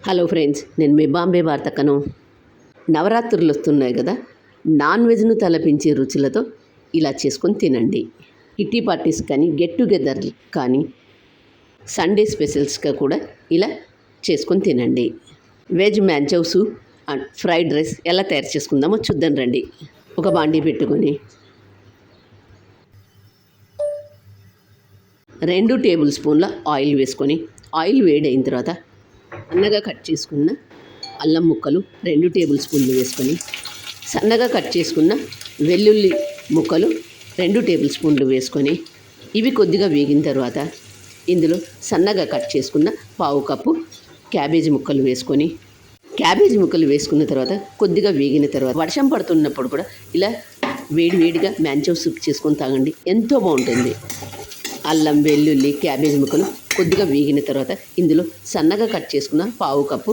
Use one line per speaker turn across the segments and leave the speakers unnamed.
Hello friends, నేను మీ బాంబే వార్తకను. నవరాత్రులు వస్తున్నాయి కదా, నాన్ వెజ్ను తలపించే రుచులతో ఇలా చేసుకొని తినండి. కిట్టి పార్టీస్ కానీ, గెట్ టుగెదర్ కానీ, సండే స్పెషల్స్గా కూడా ఇలా చేసుకొని తినండి. Veg Manchow soup and fried rice ఎలా తయారు చేసుకుందామో చూద్దాం రండి. ఒక బాండీ పెట్టుకొని 2 టేబుల్ స్పూన్ల ఆయిల్ వేసుకొని, ఆయిల్ వేడైన తర్వాత సన్నగా కట్ చేసుకున్న అల్లం ముక్కలు 2 టేబుల్ స్పూన్లు వేసుకొని, సన్నగా కట్ చేసుకున్న వెల్లుల్లి ముక్కలు 2 టేబుల్ స్పూన్లు వేసుకొని, ఇవి కొద్దిగా వేగిన తర్వాత ఇందులో సన్నగా కట్ చేసుకున్న పావు కప్పు క్యాబేజీ ముక్కలు వేసుకొని, క్యాబేజీ ముక్కలు వేసుకున్న తర్వాత కొద్దిగా వేగిన తర్వాత వర్షం పడుతున్నప్పుడు కూడా ఇలా వేడిగా మ్యాంచో సూప్ చేసుకొని తాగండి, ఎంతో బాగుంటుంది. అల్లం, వెల్లుల్లి, క్యాబేజీ ముక్కలు కొద్దిగా వేగిన తర్వాత ఇందులో సన్నగా కట్ చేసుకున్న పావు కప్పు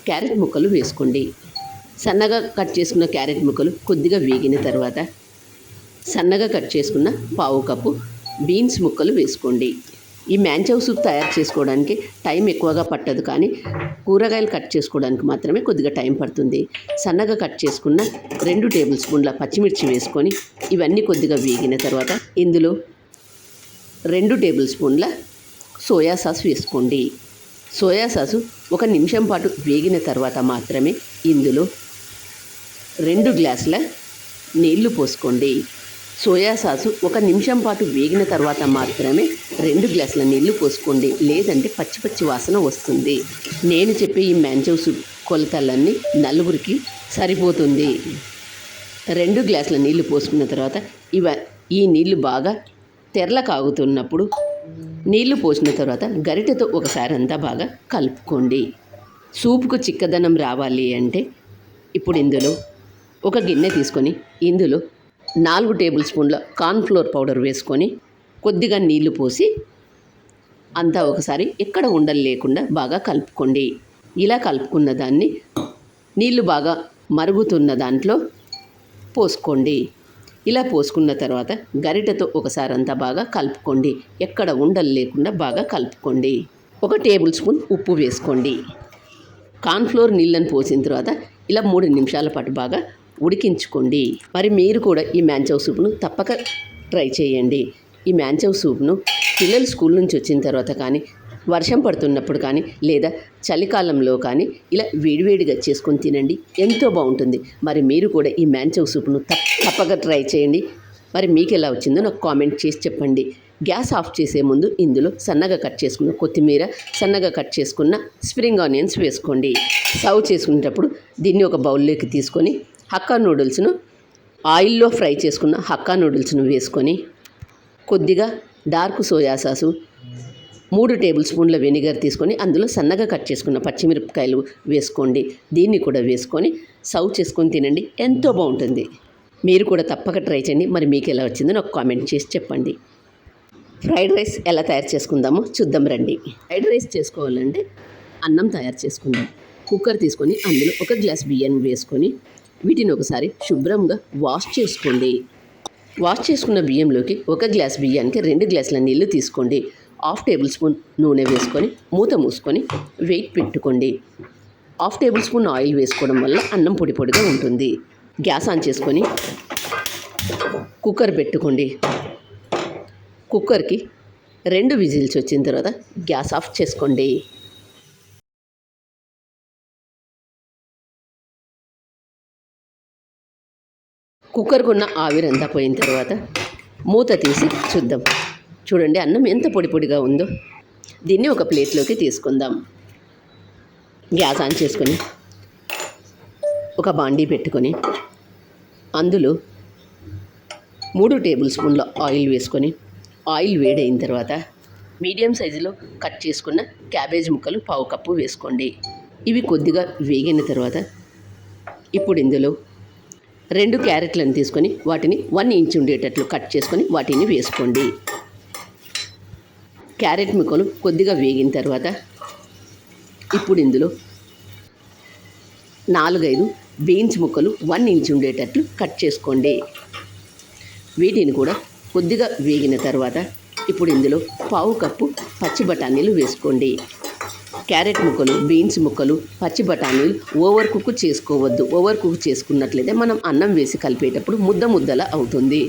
క్యారెట్ ముక్కలు వేసుకోండి. సన్నగా కట్ చేసుకున్న క్యారెట్ ముక్కలు కొద్దిగా వేగిన తర్వాత సన్నగా కట్ చేసుకున్న పావు కప్పు బీన్స్ ముక్కలు వేసుకోండి. ఈ మ్యాంచో సూప్ తయారు చేసుకోవడానికి టైం ఎక్కువగా పట్టదు, కానీ కూరగాయలు కట్ చేసుకోవడానికి మాత్రమే కొద్దిగా టైం పడుతుంది. సన్నగా కట్ చేసుకున్న 2 టేబుల్ స్పూన్ల పచ్చిమిర్చి వేసుకొని, ఇవన్నీ కొద్దిగా వేగిన తర్వాత ఇందులో 2 టేబుల్ స్పూన్ల సోయా సాస్ వేసుకోండి. సోయా సాసు 1 నిమిషం పాటు వేగిన తర్వాత మాత్రమే ఇందులో 2 గ్లాసుల నీళ్లు పోసుకోండి. సోయా సాసు 1 నిమిషం పాటు వేగిన తర్వాత మాత్రమే 2 గ్లాసుల నీళ్లు పోసుకోండి, లేదంటే పచ్చి వాసన వస్తుంది. నేను చెప్పే ఈ మ్యాంచో సూప్ కొలతలన్నీ నలుగురికి సరిపోతుంది. 2 గ్లాసుల నీళ్లు పోసుకున్న తర్వాత ఈ నీళ్లు బాగా తెరల కాగుతున్నప్పుడు నీళ్లు పోసిన తర్వాత గరిటెతో ఒకసారి అంతా బాగా కలుపుకోండి. సూపుకు చిక్కదనం రావాలి అంటే ఇప్పుడు ఇందులో ఒక గిన్నె తీసుకొని ఇందులో 4 టేబుల్ స్పూన్ల కార్న్ఫ్లోర్ పౌడర్ వేసుకొని కొద్దిగా నీళ్లు పోసి అంతా ఒకసారి ఎక్కడ ఉండలు లేకుండా బాగా కలుపుకోండి. ఇలా కలుపుకున్న దాన్ని నీళ్లు బాగా మరుగుతున్న దాంట్లో పోసుకోండి. ఇలా పోసుకున్న తర్వాత గరిటెతో ఒకసారి అంతా బాగా కలుపుకోండి, ఎక్కడ ఉండలు లేకుండా బాగా కలుపుకోండి. 1 టేబుల్ స్పూన్ ఉప్పు వేసుకోండి. కార్న్ఫ్లోర్ నీళ్ళని పోసిన తర్వాత ఇలా 3 నిమిషాల పాటు బాగా ఉడికించుకోండి. మరి మీరు కూడా ఈ మ్యాంచో సూప్ను తప్పక ట్రై చేయండి. ఈ మ్యాంచో సూప్ను పిల్లలు స్కూల్ నుంచి వచ్చిన తర్వాత కానీ, వర్షం పడుతున్నప్పుడు కానీ, లేదా చలికాలంలో కానీ ఇలా వేడిగా చేసుకొని తినండి, ఎంతో బాగుంటుంది. మరి మీరు కూడా ఈ మ్యాంచో సూప్ను తప్పక ట్రై చేయండి. మరి మీకు ఎలా వచ్చిందో నాకు కామెంట్ చేసి చెప్పండి. గ్యాస్ ఆఫ్ చేసే ముందు ఇందులో సన్నగా కట్ చేసుకున్న కొత్తిమీర, సన్నగా కట్ చేసుకున్న స్ప్రింగ్ ఆనియన్స్ వేసుకోండి. సర్వ్ చేసుకునేటప్పుడు దీన్ని ఒక బౌల్లోకి తీసుకొని హక్కా నూడిల్స్ను ఆయిల్లో ఫ్రై చేసుకున్న హక్కా నూడిల్స్ను వేసుకొని, కొద్దిగా డార్క్ సోయా సాసు, 3 టేబుల్ స్పూన్ల వెనిగర్ తీసుకొని అందులో సన్నగా కట్ చేసుకున్న పచ్చిమిరపకాయలు వేసుకోండి. దీన్ని కూడా వేసుకొని సర్వ్ చేసుకొని తినండి, ఎంతో బాగుంటుంది. మీరు కూడా తప్పక ట్రై చేయండి. మరి మీకు ఎలా వచ్చిందో నాకు కామెంట్ చేసి చెప్పండి. ఫ్రైడ్ రైస్ ఎలా తయారు చేసుకుందామో చూద్దాం రండి. ఫ్రైడ్ రైస్ చేసుకోవాలంటే అన్నం తయారు చేసుకుందాం. కుక్కర్ తీసుకొని అందులో 1 గ్లాస్ బియ్యం వేసుకొని వీటిని ఒకసారి శుభ్రంగా వాష్ చేసుకోండి. వాష్ చేసుకున్న బియ్యంలోకి 1 గ్లాస్ బియ్యానికి 2 గ్లాసుల నీళ్లు తీసుకోండి. 1/2 టేబుల్ స్పూన్ నూనె వేసుకొని మూత మూసుకొని వెయిట్ పెట్టుకోండి. 1/2 టేబుల్ స్పూన్ ఆయిల్ వేసుకోవడం వల్ల అన్నం పొడిగా ఉంటుంది. గ్యాస్ ఆన్ చేసుకొని కుక్కర్ పెట్టుకోండి. కుక్కర్కి 2 విజిల్స్ వచ్చిన తర్వాత గ్యాస్ ఆఫ్ చేసుకోండి. కుక్కర్కున్న ఆవిరంతా పోయిన తర్వాత మూత తీసి చూద్దాం. చూడండి, అన్నం ఎంత పొడిగా ఉందో. దీన్ని ఒక ప్లేట్లోకి తీసుకుందాం. గ్యాస్ ఆన్ చేసుకొని ఒక బాండీ పెట్టుకొని అందులో 3 టేబుల్ స్పూన్ల ఆయిల్ వేసుకొని, ఆయిల్ వేడైన తర్వాత మీడియం సైజులో కట్ చేసుకున్న క్యాబేజ్ ముక్కలు పావు కప్పు వేసుకోండి. ఇవి కొద్దిగా వేగిన తర్వాత ఇప్పుడు ఇందులో 2 క్యారెట్లను తీసుకొని వాటిని 1 ఇంచ్ ఉండేటట్లు కట్ చేసుకొని వాటిని వేసుకోండి. క్యారెట్ ముక్కలు కొద్దిగా వేగిన తర్వాత ఇప్పుడు ఇందులో 4-5 బీన్స్ ముక్కలు 1 ఇంచ్ ఉండేటట్లు కట్ చేసుకోండి. వీటిని కూడా కొద్దిగా వేగిన తర్వాత ఇప్పుడు ఇందులో పావు కప్పు పచ్చి బఠానీలు వేసుకోండి. క్యారెట్ ముక్కలు, బీన్స్ ముక్కలు, పచ్చి బఠానీలు ఓవర్ కుక్ చేసుకోవద్దు. ఓవర్ కుక్ చేసుకున్నట్లయితే మనం అన్నం వేసి కలిపేటప్పుడు ముద్దలా అవుతుంది.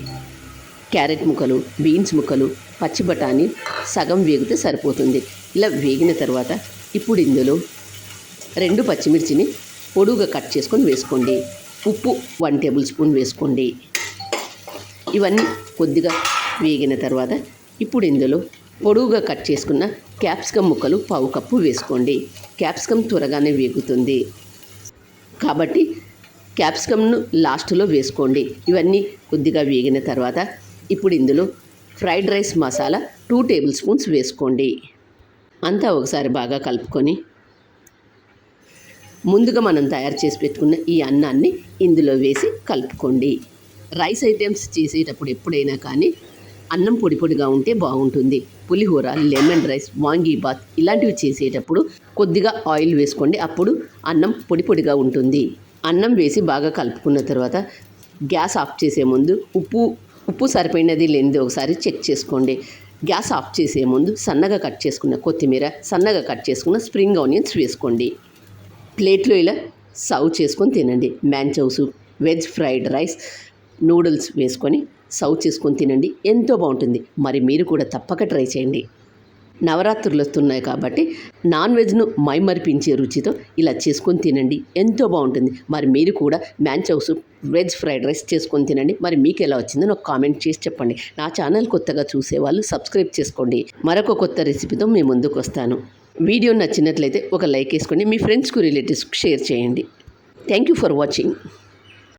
క్యారెట్ ముక్కలు, బీన్స్ ముక్కలు, పచ్చి బఠానీ సగం వేగితే సరిపోతుంది. ఇలా వేగిన తర్వాత ఇప్పుడు ఇందులో 2 పచ్చిమిర్చిని పొడువుగా కట్ చేసుకొని వేసుకోండి. ఉప్పు 1 టేబుల్ స్పూన్ వేసుకోండి. ఇవన్నీ కొద్దిగా వేగిన తర్వాత ఇప్పుడు ఇందులో పొడువుగా కట్ చేసుకున్న క్యాప్సికమ్ ముక్కలు 1/2 కప్పు వేసుకోండి. క్యాప్సికమ్ త్వరగానే వేగుతుంది కాబట్టి క్యాప్సికమ్ను లాస్ట్లో వేసుకోండి. ఇవన్నీ కొద్దిగా వేగిన తర్వాత ఇప్పుడు ఇందులో fried rice masala 2 table spoons వేసుకోండి. అంతా ఒకసారి బాగా కలుపుకొని ముందుగా మనం తయారు చేసి పెట్టుకున్న ఈ అన్నాన్ని ఇందులో వేసి కలుపుకోండి. రైస్ ఐటమ్స్ చేసేటప్పుడు ఎప్పుడైనా కానీ అన్నం పొడిగా ఉంటే బాగుంటుంది. పులిహోర, లెమన్ రైస్, వాంగీబాత్ ఇలాంటివి చేసేటప్పుడు కొద్దిగా ఆయిల్ వేసుకోండి. అప్పుడు అన్నం పొడిగా ఉంటుంది. అన్నం వేసి బాగా కలుపుకున్న తర్వాత గ్యాస్ ఆఫ్ చేసే ముందు ఉప్పు సరిపోయినది లేనిది ఒకసారి చెక్ చేసుకోండి. గ్యాస్ ఆఫ్ చేసే ముందు సన్నగా కట్ చేసుకున్న కొత్తిమీర, సన్నగా కట్ చేసుకున్న స్ప్రింగ్ ఆనియన్స్ వేసుకోండి. ప్లేట్లో ఇలా సర్వ్ చేసుకొని తినండి. Manchow soup, veg fried rice, noodles వేసుకొని సర్వ్ చేసుకొని తినండి. ఎంతో బాగుంటుంది. మరి మీరు కూడా తప్పక ట్రై చేయండి. నవరాత్రులు వస్తున్నాయి కాబట్టి నాన్ వెజ్ను మైమరిపించే రుచితో ఇలా చేసుకొని తినండి. ఎంతో బాగుంటుంది. మరి మీరు కూడా Manchow soup, veg fried rice చేసుకొని తినండి. మరి మీకు ఎలా వచ్చిందో నాకు కామెంట్ చేసి చెప్పండి. నా ఛానల్ కొత్తగా చూసేవాళ్ళు సబ్స్క్రైబ్ చేసుకోండి. మరొక కొత్త రెసిపీతో మీ ముందుకు వస్తాను. వీడియో నచ్చినట్లయితే ఒక లైక్ వేసుకోండి. మీ ఫ్రెండ్స్కు, రిలేటివ్స్కి షేర్ చేయండి. Thank you for watching.